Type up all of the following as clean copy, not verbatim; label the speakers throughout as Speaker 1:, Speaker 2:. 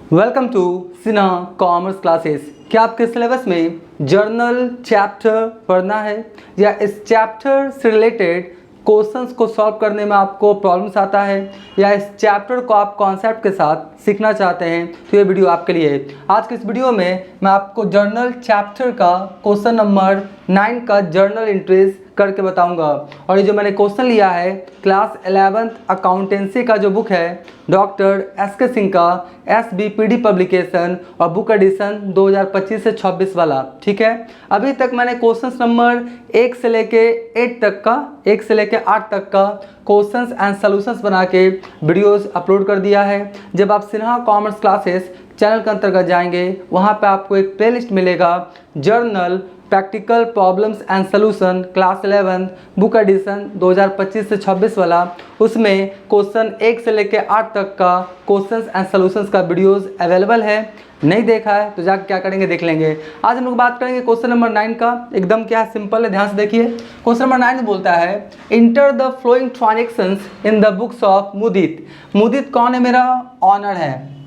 Speaker 1: Welcome to Sinha commerce classes. क्या आपके syllabus में जर्नल चैप्टर पढ़ना है या इस चैप्टर से रिलेटेड क्वेश्चंस को सॉल्व करने में आपको प्रॉब्लम्स आता है या इस चैप्टर को आप कॉन्सेप्ट के साथ सीखना चाहते हैं तो ये वीडियो आपके लिए है। आज के इस वीडियो में मैं आपको जर्नल चैप्टर का क्वेश्चन नंबर 9 का जर्नल एंट्रीज करके बताऊंगा। और ये जो मैंने क्वेश्चन लिया है क्लास 11th अकाउंटेंसी का जो बुक है डॉक्टर एस.के. सिंह का SBPD पब्लिकेशन और बुक एडिशन 2025 से 26 वाला। ठीक है, अभी तक मैंने क्वेश्चंस नंबर 1 से लेके 8 तक का क्वेश्चंस एंड सॉल्यूशंस बना के वीडियोस अपलोड कर दिया है। जब आप सिन्हा कॉमर्स क्लासेस चैनल के अंतर्गत जाएंगे वहाँ पे आपको एक प्लेलिस्ट मिलेगा journal practical problems and solution class 11 book edition 2025 से 26 वाला। उसमें क्वेश्चन 1 से लेकर 8 तक का क्वेश्चंस एंड सॉल्यूशंस का वीडियोस अवेलेबल है। नहीं देखा है तो जाकर क्या करेंगे देख लेंगे। आज हम लोग बात करेंगे क्वेश्चन नंबर 9 का। एकदम क्या सिंपल है, ध्यान से देखिए। क्वेश्चन नंबर 9 बोलता है enter the following transactions in the books of Mudit. Mudit कौन है? मेरा ऑनर है।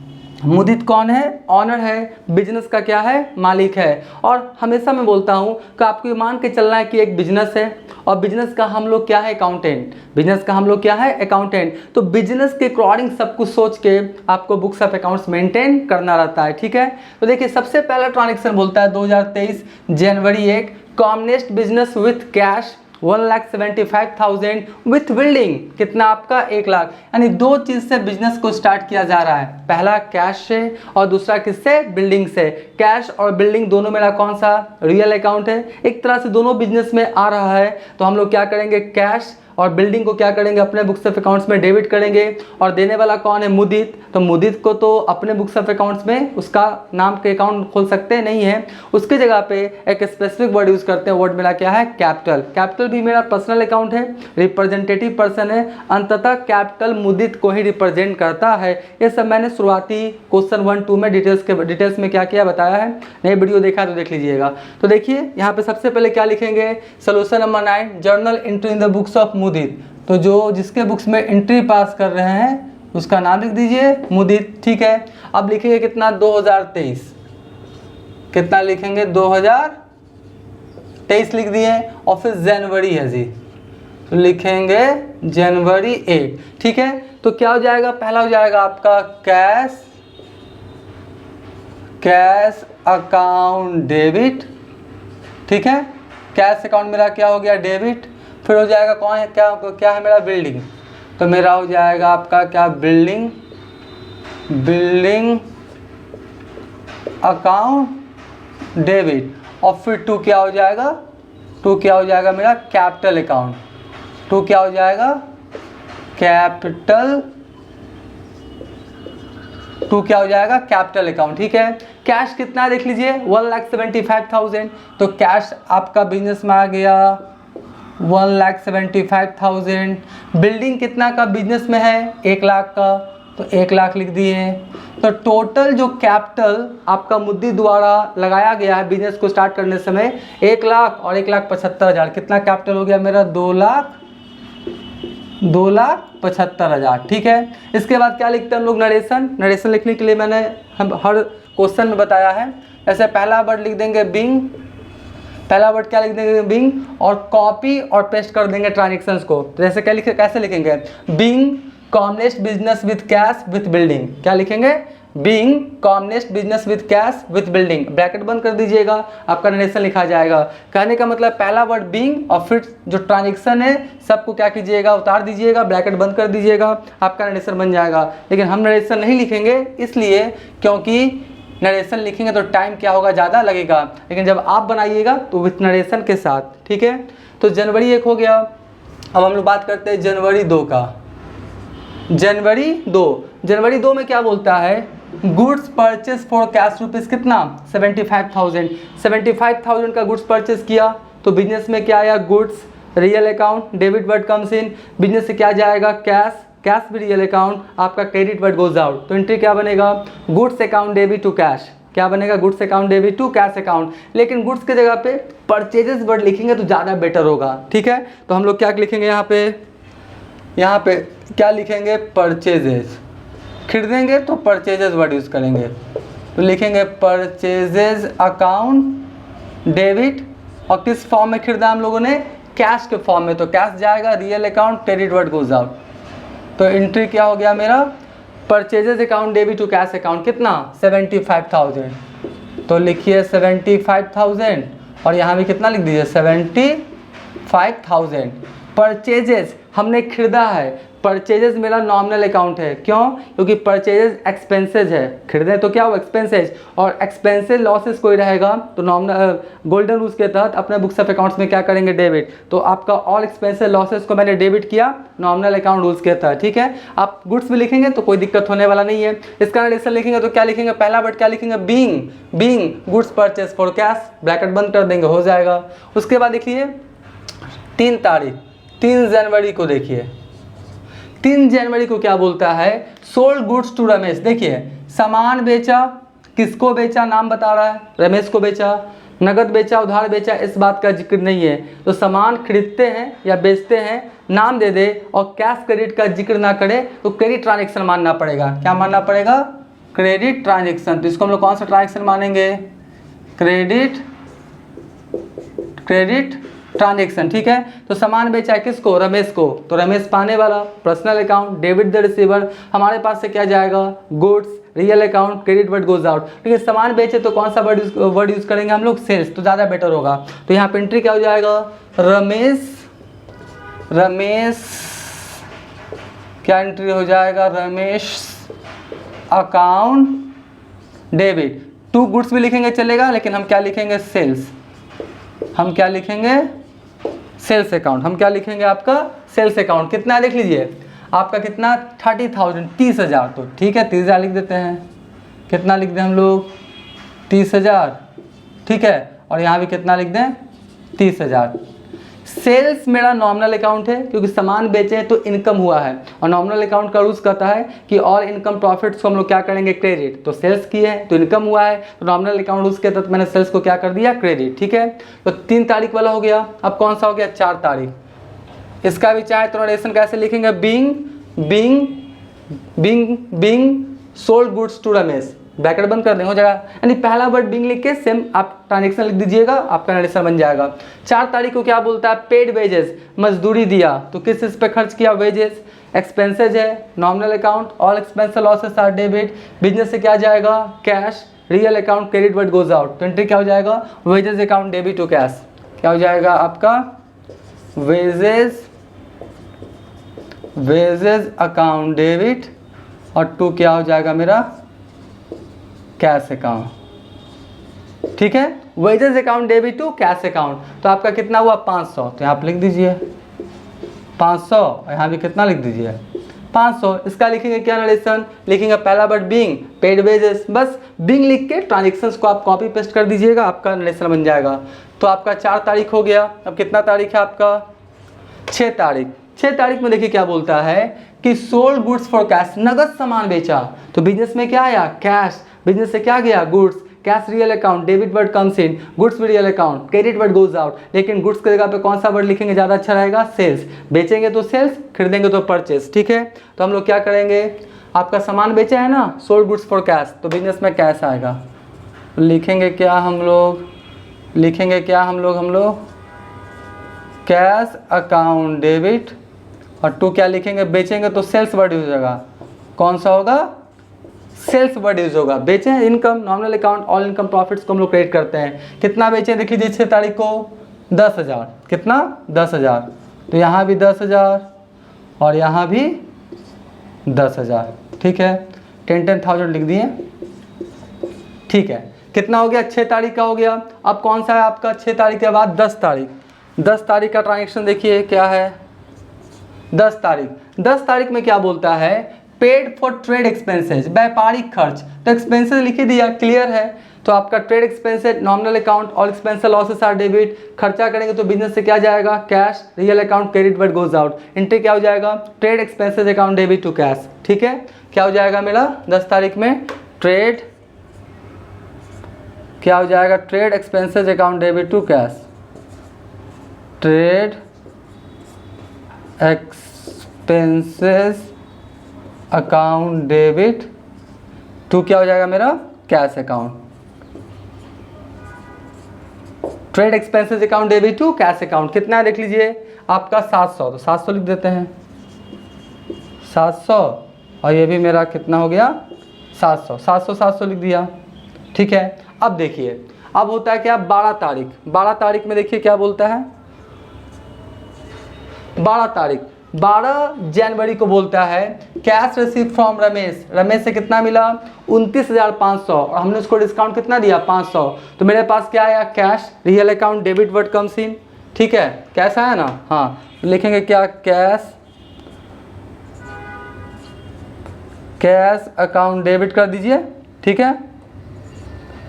Speaker 1: मुदित कौन है? ऑनर है, बिजनेस का क्या है? मालिक है। और हमेशा मैं बोलता हूँ कि आपको ये मान के चलना है कि एक बिजनेस है और बिजनेस का हम लोग क्या है? अकाउंटेंट। बिजनेस का हम लोग क्या है? अकाउंटेंट। तो बिजनेस के अकॉर्डिंग सब कुछ सोच के आपको बुक्स ऑफ अकाउंट्स मेंटेन करना रहता है। ठीक है, तो देखिए सबसे पहला ट्रांजेक्शन बोलता है 2023 जनवरी 1 commonest business with cash 1,75,000 with building. कितना आपका? 1 लाख। यानी दो चीज से बिजनेस को स्टार्ट किया जा रहा है, पहला कैश से और दूसरा किससे? बिल्डिंग से। कैश और बिल्डिंग दोनों मेरा कौन सा? रियल अकाउंट है। एक तरह से दोनों बिजनेस में आ रहा है तो हम लोग क्या करेंगे? कैश और बिल्डिंग को क्या करेंगे? अपने बुक्स ऑफ अकाउंट्स में डेबिट करेंगे। और देने वाला कौन है? मुदित। तो मुदित को तो अपने बुक्स ऑफ अकाउंट्स में उसका नाम के अकाउंट खोल सकते नहीं है, उसकी जगह पे एक स्पेसिफिक वर्ड यूज करते हैं। वर्ड मेरा क्या है? कैपिटल। कैपिटल भी मेरा पर्सनल अकाउंट है, रिप्रेजेंटेटिव पर्सन है, अंततः कैपिटल मुदित को ही रिप्रेजेंट करता है। ये सब मैंने शुरुआती क्वेश्चन 1-2 में डिटेल्स में क्या किया बताया है। नई वीडियो देखा तो देख लीजिएगा। तो देखिए यहाँ पे सबसे पहले क्या लिखेंगे? Solution number 9 journal entry in the books of Mudit. तो जो जिसके बुक्स में एंट्री पास कर रहे हैं उसका नाम लिख दीजिए मुदित। ठीक है, अब लिखेंगे कितना? 2023। कितना लिखेंगे? 2023 लिख दिए। और फिर जनवरी है जी, तो लिखेंगे जनवरी 1। ठीक है, तो क्या हो जाएगा? पहला हो जाएगा आपका कैश अकाउंट डेबिट। ठीक है, कैश अकाउंट मेरा क्या हो गया? डेबिट। फिर हो जाएगा कौन है? क्या है मेरा? बिल्डिंग। तो मेरा हो जाएगा आपका क्या? Building account debit. और फिर 2 क्या हो जाएगा? 2 क्या हो जाएगा मेरा? Capital account. 2 क्या हो जाएगा? कैपिटल। 2 क्या हो जाएगा? Capital account. ठीक है, कैश कितना देख लीजिए? 1,75,000। तो कैश आपका बिजनेस में आ गया 1,75,000। बिल्डिंग कितना का बिजनेस में है? 1 लाख का, तो 1 लाख लिख दिए। तो टोटल जो कैपिटल आपका मुद्दी द्वारा लगाया गया है बिजनेस को स्टार्ट करने समय 1 लाख और 1,75,000। कितना कैपिटल हो गया मेरा? 2,75,000। ठीक है, इसके बाद क्या लिखते हैं हम लोग? नरेशन लिखने के लिए मैंने हम हर क्वेश्चन में बताया है। ऐसे पहला वर्ड लिख देंगे बिंग। पहला वर्ड क्या लिख देंगे? बिंग। और कॉपी और पेस्ट कर देंगे ट्रांजेक्शंस को। तो जैसे कैसे लिखेंगे? Being commonest business with cash with building. क्या लिखेंगे? Being commonest business with cash with building. Bracket बंद कर दीजिएगा, आपका नरेशन लिखा जाएगा। कहने का मतलब पहला वर्ड बिंग और फिर जो ट्रांजेक्शन है सबको क्या कीजिएगा? उतार दीजिएगा, ब्रैकेट बंद कर दीजिएगा, आपका नरेशन बन जाएगा। लेकिन हम नरेशन नहीं लिखेंगे इसलिए क्योंकि नरेशन लिखेंगे तो टाइम क्या होगा? ज़्यादा लगेगा। लेकिन जब आप बनाइएगा तो विथ नरेशन के साथ। ठीक है, तो जनवरी 1 हो गया। अब हम लोग बात करते हैं जनवरी 2 का। जनवरी 2 में क्या बोलता है? Goods purchase for cash rupees कितना? 75,000। 75,000 का गुड्स परचेज किया तो बिजनेस में क्या आया? Goods. Real account debit what comes in. Business से क्या जाएगा? कैश। कैश भी रियल अकाउंट, आपका क्रेडिट वर्ड गोज आउट। तो एंट्री क्या बनेगा? Goods account debit to cash. क्या बनेगा? Goods account debit to cash account. लेकिन गुड्स की जगह पे परचेजेस वर्ड लिखेंगे तो ज़्यादा बेटर होगा। ठीक है, तो हम लोग क्या लिखेंगे यहाँ पे क्या लिखेंगे? परचेजेस। खरीदेंगे तो परचेजेस वर्ड यूज़ करेंगे, तो लिखेंगे परचेजेस अकाउंट डेबिट। और किस फॉर्म में खरीदा हम लोगों ने? कैश के फॉर्म में, तो कैश जाएगा, real account credit what goes out. तो एंट्री क्या हो गया मेरा? Purchases account debit to cash account, कितना? 75,000। तो लिखिए 75,000 और यहाँ भी कितना लिख दीजिए? 75,000। परचेजेस हमने खरीदा है, परचेजेस मेरा नॉमिनल अकाउंट है। क्यों? क्योंकि परचेजेस एक्सपेंसेज है, खरीदे तो क्या हो? एक्सपेंसेज, और एक्सपेंसेज लॉसेस कोई रहेगा तो नॉमिनल गोल्डन रूल्स के तहत अपने बुक्स ऑफ अकाउंट्स में क्या करेंगे? डेबिट। तो आपका ऑल एक्सपेंसेज लॉसेस को मैंने डेबिट किया नॉमिनल अकाउंट रूल्स के तहत, ठीक है। आप गुड्स भी लिखेंगे तो कोई दिक्कत होने वाला नहीं है। इसका रिलेशन लिखेंगे तो क्या लिखेंगे? पहला वर्ड क्या लिखेंगे? Being. Being goods purchase for cash, bracket बंद कर देंगे, हो जाएगा। उसके बाद देखिए 3 तारीख, 3 जनवरी को देखिए, 3 जनवरी को क्या बोलता है? Sold goods to Ramesh. देखिए सामान बेचा, किसको बेचा? नाम बता रहा है, रमेश को बेचा। नगद बेचा, उधार बेचा, इस बात का जिक्र नहीं है। तो सामान खरीदते हैं या बेचते हैं, नाम दे दे और कैश क्रेडिट का जिक्र ना करे तो क्रेडिट ट्रांजेक्शन मानना पड़ेगा। क्या मानना पड़ेगा? Credit transaction. तो इसको हम लोग कौन सा ट्रांजेक्शन मानेंगे? क्रेडिट ट्रांजेक्शन, ठीक है। तो सामान बेचा है किसको? रमेश को, तो रमेश पाने वाला, personal account, debit the receiver. हमारे पास से क्या जाएगा? Goods, real account, credit what goes out. ठीक है, सामान बेचे तो कौन सा वर्ड यूज करेंगे हम लोग? सेल्स, तो ज़्यादा बेटर होगा। तो यहाँ पे एंट्री क्या हो जाएगा? रमेश क्या एंट्री हो जाएगा? Ramesh account debit. 2 गुड्स भी लिखेंगे चलेगा, लेकिन हम क्या लिखेंगे? सेल्स। हम क्या लिखेंगे? Sales account. हम क्या लिखेंगे? आपका सेल्स अकाउंट। कितना देख लीजिए आपका, कितना? 30,000, 30,000। तो ठीक है 30,000 लिख देते हैं। कितना लिख दें हम लोग? 30,000, ठीक है। और यहाँ भी कितना लिख दें? 30,000। सेल्स मेरा नॉमिनल अकाउंट है क्योंकि सामान बेचे हैं तो इनकम हुआ है, और नॉमिनल अकाउंट का रूल्स कहता है कि ऑल इनकम प्रॉफिट्स को हम लोग क्या करेंगे? क्रेडिट। तो सेल्स किए हैं तो इनकम हुआ है, तो नॉमिनल अकाउंट रूल्स के तहत मैंने सेल्स को क्या कर दिया? क्रेडिट, ठीक है। तो 3 तारीख वाला हो गया। अब कौन सा हो गया? 4 तारीख। इसका भी चाहे तो नोटेशन कैसे लिखेंगे? Being sold goods to Ramesh, bracket बंद कर दें, हो जाएगा। यानी पहला वर्ड बीइंग लिख के सेम आप ट्रांजेक्शन लिख दीजिएगा, आपका नरेशन बन जाएगा। 4 तारीख को क्या बोलता है? पेड वेजेस, मजदूरी दिया। तो किस चीज़ पे खर्च किया? वेजेस। एक्सपेंसेज है, nominal account, all expense losses are debit. Business से क्या जाएगा? Cash. Real account, credit what goes out. तो एंट्री क्या हो जाएगा? Wages account debit to cash. क्या हो जाएगा आपका? वेजेस अकाउंट डेबिट और टू क्या हो जाएगा मेरा? कैश अकाउंट, ठीक है। Wages account debit to cash account. तो आपका कितना हुआ? 500। तो यहाँ पे लिख दीजिए 500, और यहाँ भी कितना लिख दीजिए? 500। इसका लिखेंगे क्या नरेशन? लिखेंगे पहला वर्ड बीइंग, पेड वेजेस। बस बीइंग लिख के ट्रांजेक्शंस को आप कॉपी पेस्ट कर दीजिएगा, आपका नरेशन बन जाएगा। तो आपका 4 तारीख हो गया। अब कितना तारीख है आपका? 6 तारीख। 6 तारीख में देखिए क्या बोलता है कि सोल्ड गुड्स फॉर कैश, नगद सामान बेचा। तो बिजनेस में क्या आया? कैश। बिजनेस से क्या गया? Goods. Cash real account, debit what comes in, goods भी real account, credit what goes out. लेकिन गुड्स की जगह पे कौन सा वर्ड लिखेंगे? ज़्यादा अच्छा रहेगा? सेल्स। बेचेंगे तो सेल्स, खरीदेंगे तो परचेस, ठीक है। तो हम लोग क्या करेंगे? आपका सामान बेचा है ना, सोल्ड गुड्स फॉर कैश, तो बिजनेस में कैश आएगा। लिखेंगे क्या हम लोग? कैश अकाउंट डेबिट, और टू क्या लिखेंगे? बेचेंगे तो सेल्स वर्ड यूज होगा। कौन सा होगा? सेल्स वर्ड यूज होगा। बेचे income, nominal account, all income profits को हम लोग क्रेडिट करते हैं। कितना बेचे देख लीजिए 6 तारीख को? 10,000। कितना? 10,000। तो यहाँ भी 10,000 और यहाँ भी 10,000, ठीक है। 10,000 लिख दिए, ठीक है। कितना हो गया? 6 तारीख का हो गया। अब कौन सा है आपका 6 तारीख के बाद? 10 तारीख। 10 तारीख का ट्रांजेक्शन देखिए क्या है? 10 तारीख में क्या बोलता है? पेड फॉर ट्रेड एक्सपेंसेज, व्यापारिक खर्च। तो एक्सपेंसेज लिख दिया, क्लियर है। तो आपका trade expenses, nominal account, all expense losses are debit. खर्चा करेंगे तो बिजनेस से क्या जाएगा? Cash. Real account, credit what goes out. Entry क्या हो जाएगा? Trade expenses account debit to cash, ठीक है। क्या हो जाएगा मेरा 10 तारीख में? ट्रेड क्या हो जाएगा? Trade expenses account debit to cash. Trade expenses account debit to क्या हो जाएगा मेरा, cash account. Trade expenses account debit to cash account कितना है देख लीजिए आपका 700, तो 700 लिख देते हैं 700, और ये भी मेरा कितना हो गया 700, 700 700 लिख दिया। ठीक है, अब देखिए अब होता है क्या 12 तारीख, 12 तारीख में देखिए क्या बोलता है, 12 तारीख 12 जनवरी को बोलता है cash receive from Ramesh, Ramesh से कितना मिला 29,500, और हमने उसको डिस्काउंट कितना दिया 500, तो मेरे पास क्या आया cash, real account debit what comes इन। ठीक है, कैश आया ना, हाँ लिखेंगे क्या कैश अकाउंट डेबिट कर दीजिए। ठीक है,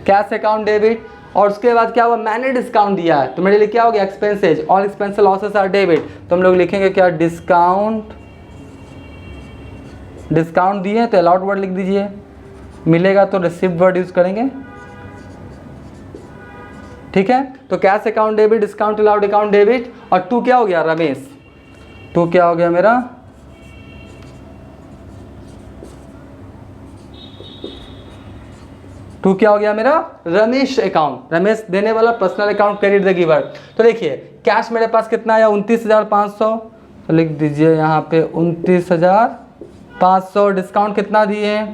Speaker 1: कैश अकाउंट डेबिट, और उसके बाद क्या हुआ मैंने डिस्काउंट दिया है तो मेरे लिए क्या हो गया expenses, all expenses losses are debit, तो हम लोग लिखेंगे क्या डिस्काउंट, डिस्काउंट दिए तो अलाउड वर्ड लिख दीजिए, मिलेगा तो रिसीव्ड वर्ड यूज करेंगे। ठीक है, तो cash account debit, discount allowed account debit, और टू क्या हो गया रमेश, टू क्या हो गया मेरा टू क्या हो गया मेरा रमेश अकाउंट, रमेश देने वाला personal account credit the giver. तो देखिए कैश मेरे पास कितना आया 29,500, तो लिख दीजिए यहाँ पे 29,500, डिस्काउंट कितना दिए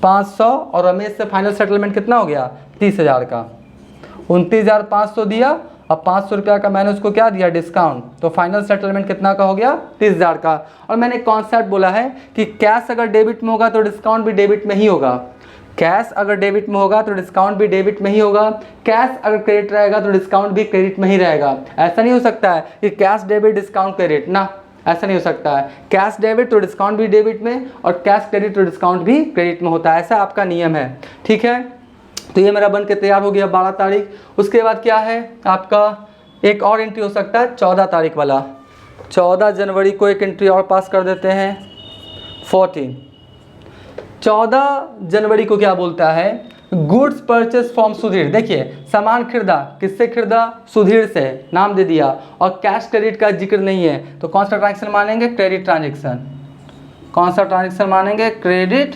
Speaker 1: 500, और रमेश से फाइनल सेटलमेंट कितना हो गया 30,000 का, 29,500 दिया और 500 रुपया का मैंने उसको क्या दिया डिस्काउंट, तो फाइनल सेटलमेंट कितना का हो गया 30,000 का। और मैंने कॉन्सेप्ट बोला है कि कैश अगर डेबिट में होगा तो डिस्काउंट भी डेबिट में ही होगा, कैश अगर डेबिट में होगा तो डिस्काउंट भी डेबिट में ही होगा, कैश अगर क्रेडिट रहेगा तो डिस्काउंट भी क्रेडिट में ही रहेगा। ऐसा नहीं हो सकता है कि कैश डेबिट डिस्काउंट क्रेडिट, ना ऐसा नहीं हो सकता है, कैश डेबिट तो डिस्काउंट भी डेबिट में और कैश क्रेडिट तो डिस्काउंट भी क्रेडिट में होता है, ऐसा आपका नियम है। ठीक है, तो ये मेरा बन के तैयार हो गया 12 तारीख। उसके बाद क्या है आपका एक और एंट्री हो सकता है 14 तारीख वाला, 14 जनवरी को एक एंट्री और पास कर देते हैं 14 जनवरी को क्या बोलता है गुड्स परचेस फ्रॉम सुधीर। देखिए सामान खरीदा, किससे खरीदा सुधीर से, नाम दे दिया, और कैश क्रेडिट का जिक्र नहीं है, तो कौन सा ट्रांजेक्शन मानेंगे क्रेडिट ट्रांजेक्शन, कौन सा ट्रांजेक्शन मानेंगे क्रेडिट,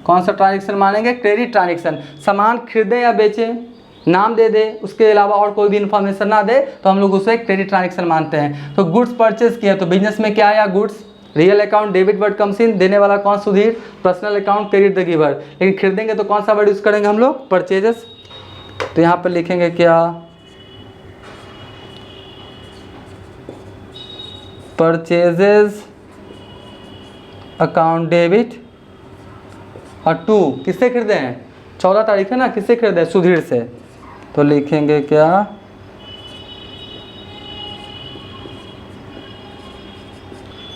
Speaker 1: कौन सा ट्रांजेक्शन मानेंगे क्रेडिट ट्रांजेक्शन। सामान खरीदे या बेचे, नाम दे दे, उसके अलावा और कोई भी इन्फॉर्मेशन ना दे तो हम लोग उसे क्रेडिट ट्रांजेक्शन मानते हैं। तो गुड्स परचेस किया तो बिजनेस में क्या आया goods, real account debit what comes इन, देने वाला कौन Sudhir, personal account credit the giver. लेकिन खरीदेंगे तो कौन सा वर्ड यूज करेंगे हम लोग परचेजेस, तो यहाँ पर लिखेंगे क्या परचेजेस अकाउंट डेबिट, और टू किससे खरीदे हैं 14 तारीख है ना, किससे खरीदे हैं सुधीर से, तो लिखेंगे क्या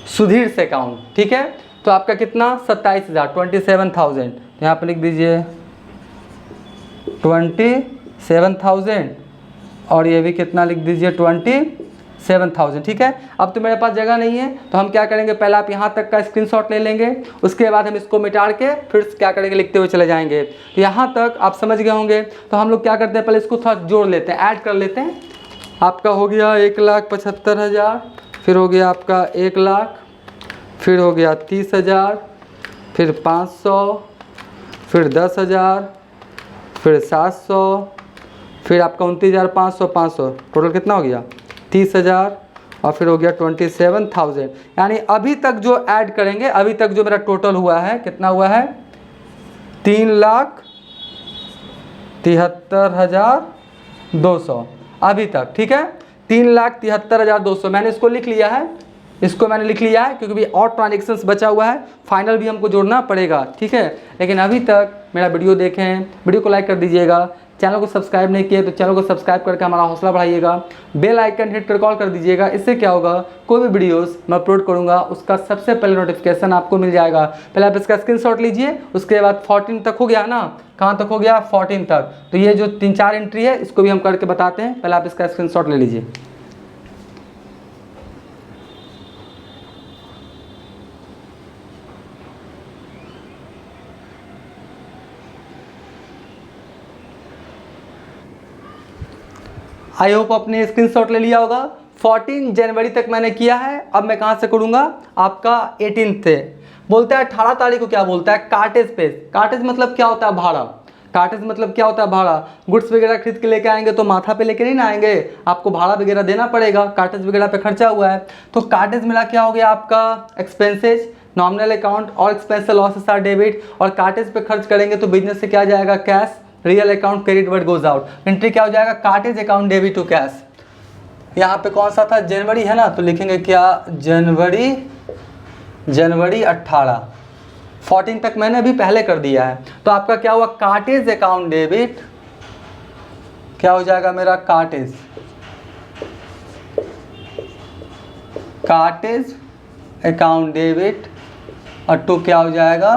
Speaker 1: सुधीर से अकाउंट। ठीक है, तो आपका कितना 27,000 27,000, यहाँ पर लिख दीजिए 27,000, और ये भी कितना लिख दीजिए 27,000। ठीक है, अब तो मेरे पास जगह नहीं है तो हम क्या करेंगे पहले आप यहाँ तक का स्क्रीनशॉट ले लेंगे, उसके बाद हम इसको मिटा के फिर क्या करेंगे लिखते हुए चले जाएंगे। तो यहाँ तक आप समझ गए होंगे, तो हम लोग क्या करते हैं पहले इसको थोड़ा जोड़ लेते हैं, ऐड कर लेते हैं। आपका हो गया 1,75,000, फिर हो गया आपका 1 लाख, फिर हो गया 30,000, फिर 500, फिर 10,000, फिर 700, फिर आपका 29,500, 500 टोटल कितना हो गया 30,000, और फिर हो गया 27,000। यानी अभी तक जो ऐड करेंगे, अभी तक जो मेरा टोटल हुआ है कितना हुआ है 3,73,200 अभी तक। ठीक है, 3,73,200 मैंने इसको लिख लिया है, इसको मैंने लिख लिया है क्योंकि और ट्रांजेक्शन्स बचा हुआ है, फाइनल भी हमको जोड़ना पड़ेगा। ठीक है, लेकिन अभी तक मेरा वीडियो देखें, वीडियो को लाइक कर दीजिएगा, चैनल को सब्सक्राइब नहीं किए तो चैनल को सब्सक्राइब करके हमारा हौसला बढ़ाइएगा, बेल आइकन हिट कर कॉल कर दीजिएगा। इससे क्या होगा कोई भी वीडियोस मैं अपलोड करूंगा उसका सबसे पहले नोटिफिकेशन आपको मिल जाएगा। पहले आप इसका स्क्रीनशॉट लीजिए, उसके बाद 14 तक हो गया ना, कहाँ तक हो गया 14 तक, तो ये जो 3-4 एंट्री है इसको भी हम करके बताते हैं, पहले आप इसका स्क्रीनशॉट ले लीजिए। आई होप आपने स्क्रीनशॉट ले लिया होगा। 14 जनवरी तक मैंने किया है, अब मैं कहाँ से करूँगा, आपका 18 से। बोलता है 18 तारीख को क्या बोलता है, कार्टेज पेज। कार्टेज मतलब क्या होता है, भाड़ा। कार्टेज मतलब क्या होता है, भाड़ा। गुड्स वगैरह खरीद के लेके आएंगे तो माथा पे लेके नहीं ना आएंगे, आपको भाड़ा वगैरह देना पड़ेगा, कार्टेज वगैरह पे खर्चा हुआ है। तो कार्टेज मिला क्या हो गया आपका, एक्सपेंसेज, नॉमिनल अकाउंट और एक्सपेंस लॉसेस आर डेबिट, और कार्टेज पे खर्च करेंगे तो बिजनेस से क्या जाएगा, cash, real account credit what goes out. Entry क्या हो जाएगा, cartage account debit to cash. यहाँ पे कौन सा था, जनवरी है ना, तो लिखेंगे क्या, जनवरी 18। 14 तक मैंने अभी पहले कर दिया है। तो आपका क्या हुआ, कार्टेज अकाउंट डेबिट, क्या हो जाएगा मेरा, कार्टेज अकाउंट डेबिट, और टू क्या हो जाएगा,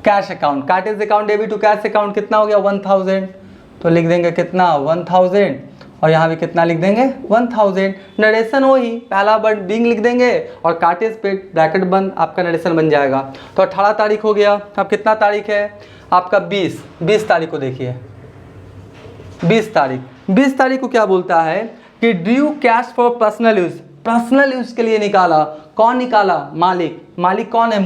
Speaker 1: cash account. Cartage account debit to cash account कितना हो गया, 1000। तो लिख देंगे कितना, 1000, और यहाँ भी कितना लिख देंगे, 1000। नरेशन वही, पहला वर्ड बिंग लिख देंगे और कार्टेज पे ब्रैकेट बंद, आपका नरेशन बन जाएगा। तो 18 तारीख हो गया। अब कितना तारीख है आपका, 20 तारीख को देखिए, 20 तारीख को क्या बोलता है कि due cash for personal use, personal use के लिए निकाला। कौन निकाला, मालिक। मालिक कौन है,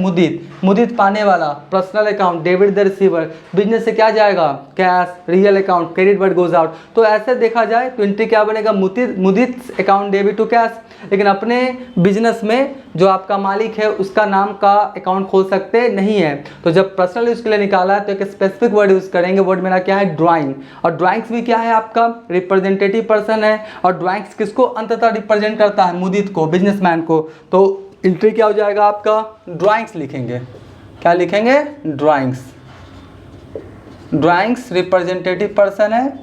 Speaker 1: मुदित पाने वाला। Personal account debit the receiver, business से क्या जाएगा, cash, real account credit what goes out. तो ऐसे देखा जाए तो एंट्री क्या बनेगा, मुदित अकाउंट डेबिट टू कैश। लेकिन अपने बिजनेस में जो आपका मालिक है उसका नाम का अकाउंट खोल सकते नहीं है। तो जब पर्सनल यूज के लिए निकाला है तो एक स्पेसिफिक वर्ड यूज करेंगे। वर्ड मेरा क्या है, ड्राइंग। और ड्राइंग्स भी क्या है आपका, रिप्रेजेंटेटिव पर्सन है। और ड्राइंग्स किसको अंततः रिप्रेजेंट करता है, मुदित को, बिजनेसमैन को। तो एंट्री क्या हो जाएगा आपका, ड्राइंग्स लिखेंगे। क्या लिखेंगे, ड्राइंग्स रिप्रेजेंटेटिव पर्सन है,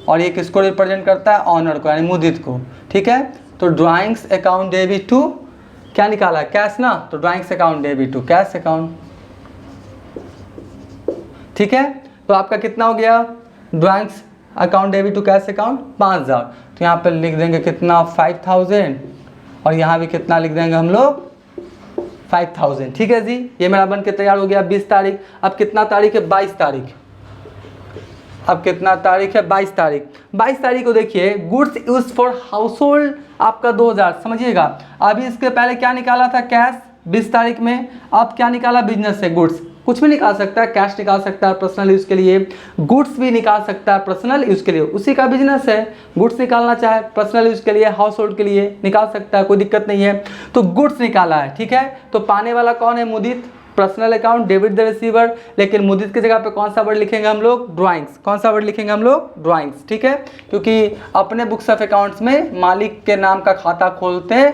Speaker 1: और ये किसको रिप्रेजेंट करता है, ऑनर को, यानी मुदित को। ठीक है, तो ड्राइंग्स अकाउंट डेबिट टू, क्या निकाला है, कैश ना, तो drawings account debit to cash account. ठीक है, तो आपका कितना हो गया, drawings account debit to cash account 5000। तो यहाँ पे लिख देंगे कितना, 5000, और यहाँ भी कितना लिख देंगे हम लोग, 5000। ठीक है जी, ये मेरा बन के तैयार हो गया 20 तारीख। अब कितना तारीख है, 22 तारीख। अब कितना तारीख है, 22 तारीख। 22 तारीख को देखिए, goods use for house hold आपका 2000, समझिएगा। अभी इसके पहले क्या निकाला था, कैश 20 तारीख में। अब क्या निकाला, बिजनेस से गुड्स, कुछ भी निकाल सकता है, कैश निकाल सकता है पर्सनल यूज़ के लिए, गुड्स भी निकाल सकता है पर्सनल यूज़ के लिए, उसी का बिजनेस है। गुड्स निकालना चाहे पर्सनल यूज़ के लिए, हाउस होल्ड के लिए निकाल सकता है, कोई दिक्कत नहीं है। तो गुड्स निकाला है, ठीक है। तो पाने वाला कौन है, Mudit, personal account debit the receiver. लेकिन मुदित की जगह पे कौन सा वर्ड लिखेंगे हम लोग, ड्राइंग्स। कौन सा वर्ड लिखेंगे हम लोग, ड्राइंग्स। ठीक है, क्योंकि अपने बुक्स ऑफ अकाउंट्स में मालिक के नाम का खाता खोलते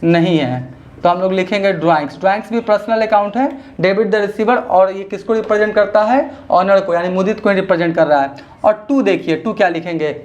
Speaker 1: नहीं है, तो हम लोग लिखेंगे ड्राइंग्स। ड्राइंग्स भी पर्सनल अकाउंट है, डेबिट द रिसीवर, और ये किसको रिप्रेजेंट करता है, ऑनर को, यानी मुदित को रिप्रेजेंट कर रहा है। और टू देखिए, टू क्या लिखेंगे,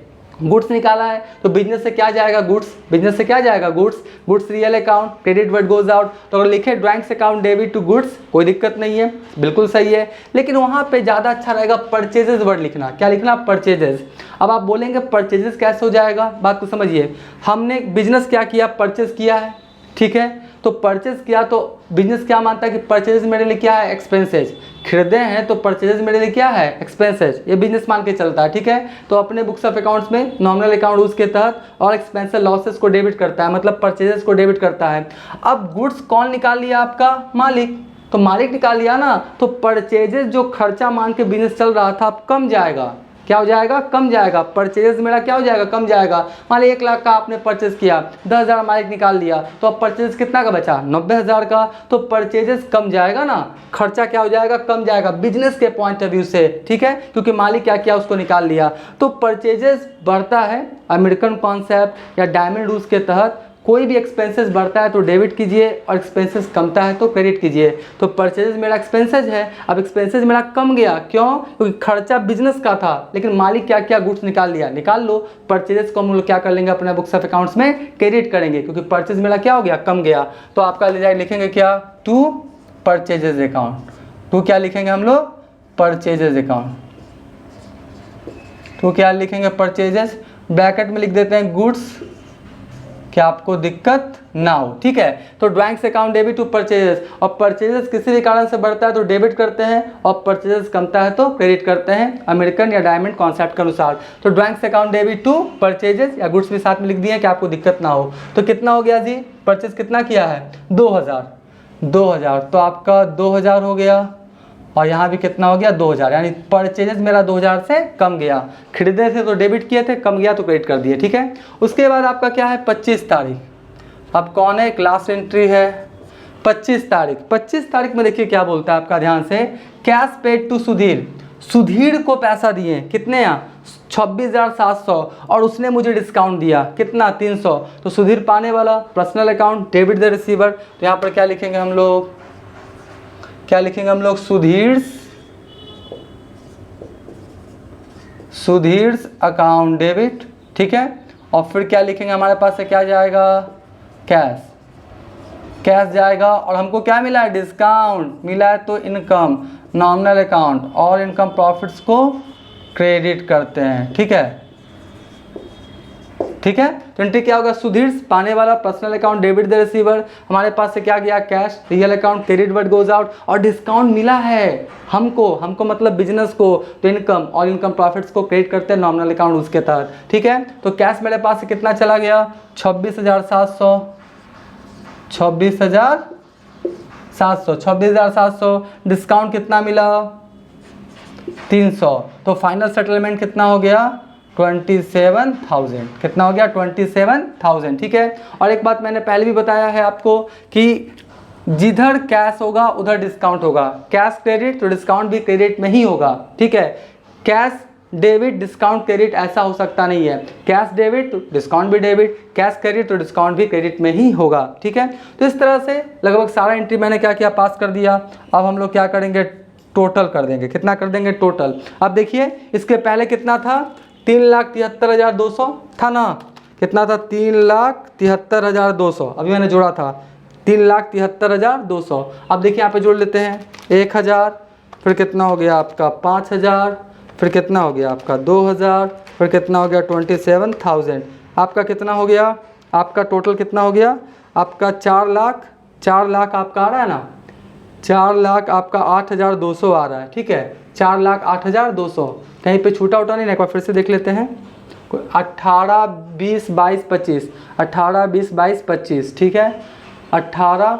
Speaker 1: गुड्स निकाला है तो बिजनेस से क्या जाएगा, गुड्स, बिजनेस से क्या जाएगा, goods, goods real account credit what goes out. तो अगर लिखे drawings account debit to goods, कोई दिक्कत नहीं है, बिल्कुल सही है। लेकिन वहाँ पे ज़्यादा अच्छा रहेगा परचेजेस वर्ड लिखना। क्या लिखना, परचेजेस। अब आप बोलेंगे परचेजेस कैसे हो जाएगा, बात को समझिए। हमने बिजनेस क्या किया, परचेज किया है, ठीक है। तो परचेज किया तो बिजनेस क्या मानता है कि परचेज मेरे लिए क्या है, एक्सपेंसेज। खरीदे हैं तो परचेज मेरे लिए क्या है, एक्सपेंसेज, ये बिजनेस मान के चलता है, ठीक है। तो अपने बुक्स ऑफ अकाउंट्स में नॉमिनल अकाउंट रूल्स के तहत और एक्सपेंसेस लॉसेस को डेबिट करता है, मतलब परचेजेस को डेबिट करता है। अब गुड्स कौन निकाल लिया, आपका मालिक, तो मालिक निकाल लिया ना, तो परचेजेस जो खर्चा मान के बिजनेस चल रहा था अब कम जाएगा। क्या हो जाएगा, कम जाएगा। परचेज मेरा क्या हो जाएगा, कम जाएगा। मान ली 1 लाख का आपने परचेज किया, 10,000 मालिक निकाल लिया, तो अब परचेज कितना का बचा, 90,000 का। तो परचेजेस कम जाएगा ना, खर्चा क्या हो जाएगा, कम जाएगा बिजनेस के पॉइंट ऑफ व्यू से, ठीक है, क्योंकि मालिक क्या किया, उसको निकाल लिया। तो परचेजेस बढ़ता है अमेरिकन कॉन्सेप्ट या डायमंड रूल्स के तहत। कोई भी एक्सपेंसेस बढ़ता है तो डेबिट कीजिए और एक्सपेंसेस कमता है तो क्रेडिट कीजिए। तो परचेज मेरा एक्सपेंसेस है, अब एक्सपेंसेस मेरा कम गया, क्यों, क्योंकि खर्चा बिजनेस का था, लेकिन मालिक क्या किया, गुड्स निकाल लिया, निकाल लो। परचेजेस को हम लोग क्या कर लेंगे, अपने बुक्स ऑफ अकाउंट्स में क्रेडिट करेंगे, क्योंकि परचेज मेरा क्या हो गया, कम गया। तो आपका लिखेंगे क्या, टू परचेजेज अकाउंट। टू क्या लिखेंगे हम लोग, परचेजेज अकाउंट। तो क्या लिखेंगे, परचेजेस, ब्रैकेट में लिख देते हैं गुड्स कि आपको दिक्कत ना हो, ठीक है। तो ड्राइंग से अकाउंट डेबिट टू परचेजेस, और परचेजेस किसी भी कारण से बढ़ता है तो डेबिट करते हैं और परचेजेस कमता है तो क्रेडिट करते हैं अमेरिकन या डायमंड कॉन्सेप्ट के अनुसार। तो ड्राइंग से अकाउंट डेबिट टू परचेजेस या गुड्स भी साथ में लिख दिए कि आपको दिक्कत ना हो। तो कितना हो गया जी, परचेज कितना किया है 2000, तो आपका 2000 हो गया और यहाँ भी कितना हो गया 2000, यानी परचेजेस मेरा 2000 से कम गया। खरीदे थे तो डेबिट किए थे, कम गया तो क्रेडिट कर दिए, ठीक है। उसके बाद आपका क्या है 25 तारीख। अब कौन है, क्लास एंट्री है 25 तारीख। 25 तारीख में देखिए क्या बोलता है आपका, ध्यान से, cash paid to Sudhir. Sudhir को पैसा दिए, कितने यहाँ 26,700, और उसने मुझे डिस्काउंट दिया कितना 300। तो सुधीर पाने वाला, personal account debit the receiver. तो यहाँ पर क्या लिखेंगे हम लोग, क्या लिखेंगे हम लोग, सुधीर्स अकाउंट डेबिट, ठीक है। और फिर क्या लिखेंगे, हमारे पास से क्या जाएगा, कैश जाएगा। और हमको क्या मिला है, डिस्काउंट मिला है, तो इनकम नॉमिनल अकाउंट और इनकम प्रॉफिट्स को क्रेडिट करते हैं, ठीक है, ठीक है। तो एंट्री क्या होगा, सुधीर पाने वाला, personal account debit the receiver, हमारे पास से क्या गया cash, real account credit what goes out, और डिस्काउंट मिला है हमको मतलब बिजनेस को, तो इनकम और इनकम प्रॉफिट्स को क्रेडिट करते हैं नॉमिनल अकाउंट उसके तहत, ठीक है। तो कैश मेरे पास से कितना चला गया 26,700, 26,700, डिस्काउंट कितना मिला 300, तो फाइनल सेटलमेंट कितना हो गया 27,000, कितना हो गया 27,000, ठीक है। और एक बात मैंने पहले भी बताया है आपको कि जिधर कैश होगा उधर डिस्काउंट होगा, कैश क्रेडिट तो डिस्काउंट भी क्रेडिट में ही होगा, ठीक है। कैश डेबिट डिस्काउंट क्रेडिट ऐसा हो सकता नहीं है, कैश डेबिट तो डिस्काउंट भी डेबिट, कैश क्रेडिट तो डिस्काउंट भी क्रेडिट में ही होगा, ठीक है। तो इस तरह से लगभग सारा एंट्री मैंने क्या किया, पास कर दिया। अब हम लोग क्या करेंगे, टोटल कर देंगे, कितना कर देंगे टोटल। अब देखिए इसके पहले कितना था 3,73,200 था ना, कितना था 3,73,200, अभी मैंने जोड़ा था 3,73,200। अब देखिए यहाँ पे जोड़ लेते हैं 1,000, फिर कितना हो गया आपका 5,000, फिर कितना हो गया आपका 2,000, फिर कितना हो गया 27,000। आपका कितना हो गया, आपका टोटल कितना हो गया आपका 4 लाख आपका आ रहा है ना, 4 लाख आपका 8,200 आ रहा है, ठीक है। 4,08,200, कहीं पे छूटा उठा नहीं ना, एक बार फिर से देख लेते हैं। 18, 20, 22, 25, 18, 20, 22, 25, ठीक है। 18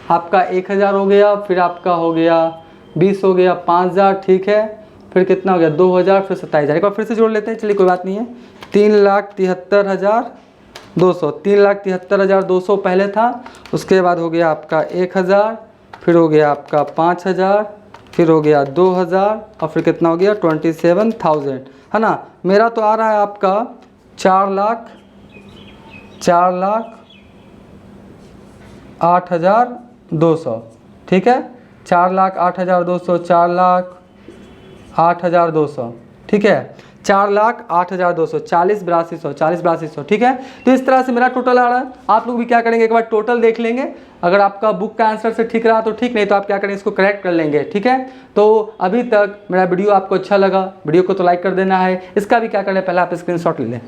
Speaker 1: आपका 1,000 हो गया, फिर आपका हो गया 20 हो गया 5,000, ठीक है। फिर कितना हो गया 2,000, फिर 27,000, एक बार फिर से जोड़ लेते हैं, चलिए कोई बात नहीं है। 3,73,200, 3,73,200 पहले था, उसके बाद हो गया आपका 1,000, फिर हो गया आपका 5,000, फिर हो गया 2,000, और फिर कितना हो गया 27,000, है ना। मेरा तो आ रहा है आपका 4,08,200, ठीक है। 4,08,200, 4,08,200, ठीक है। 4,08,200, 40,8200, ठीक है। तो इस तरह से मेरा टोटल आ रहा है। आप लोग भी क्या करेंगे, एक बार टोटल देख लेंगे, अगर आपका बुक का आंसर से ठीक रहा तो ठीक, नहीं तो आप क्या करेंगे इसको करेक्ट कर लेंगे, ठीक है। तो अभी तक मेरा वीडियो आपको अच्छा लगा, वीडियो को तो लाइक कर देना है, इसका भी क्या करना है पहले आप स्क्रीनशॉट ले लें।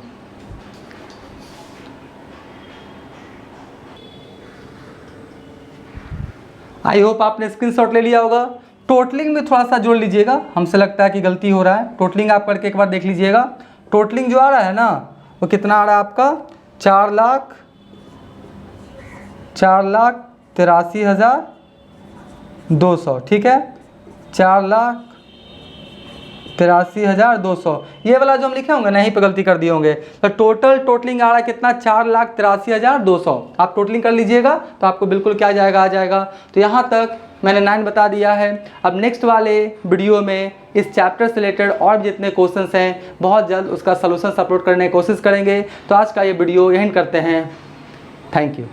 Speaker 1: आई होप आपने स्क्रीनशॉट ले लिया होगा। टोटलिंग में थोड़ा सा जोड़ लीजिएगा, हमसे लगता है कि गलती हो रहा है, टोटलिंग आप करके एक बार देख लीजिएगा। टोटलिंग जो आ रहा है ना वो कितना आ रहा है आपका 4,83,200, ठीक है। 4,83,200, ये वाला जो हम लिखे होंगे ना यहीं पे गलती कर दिए होंगे। तो टोटलिंग आ रहा है कितना 4,83,200। आप टोटलिंग कर लीजिएगा तो आपको बिल्कुल क्या जाएगा, आ जाएगा। तो यहाँ तक मैंने 9 बता दिया है। अब नेक्स्ट वाले वीडियो में इस चैप्टर से रिलेटेड और भी जितने क्वेश्चंस हैं बहुत जल्द उसका सलूशन अपलोड करने की कोशिश करेंगे। तो आज का ये वीडियो यहीं करते हैं। Thank you.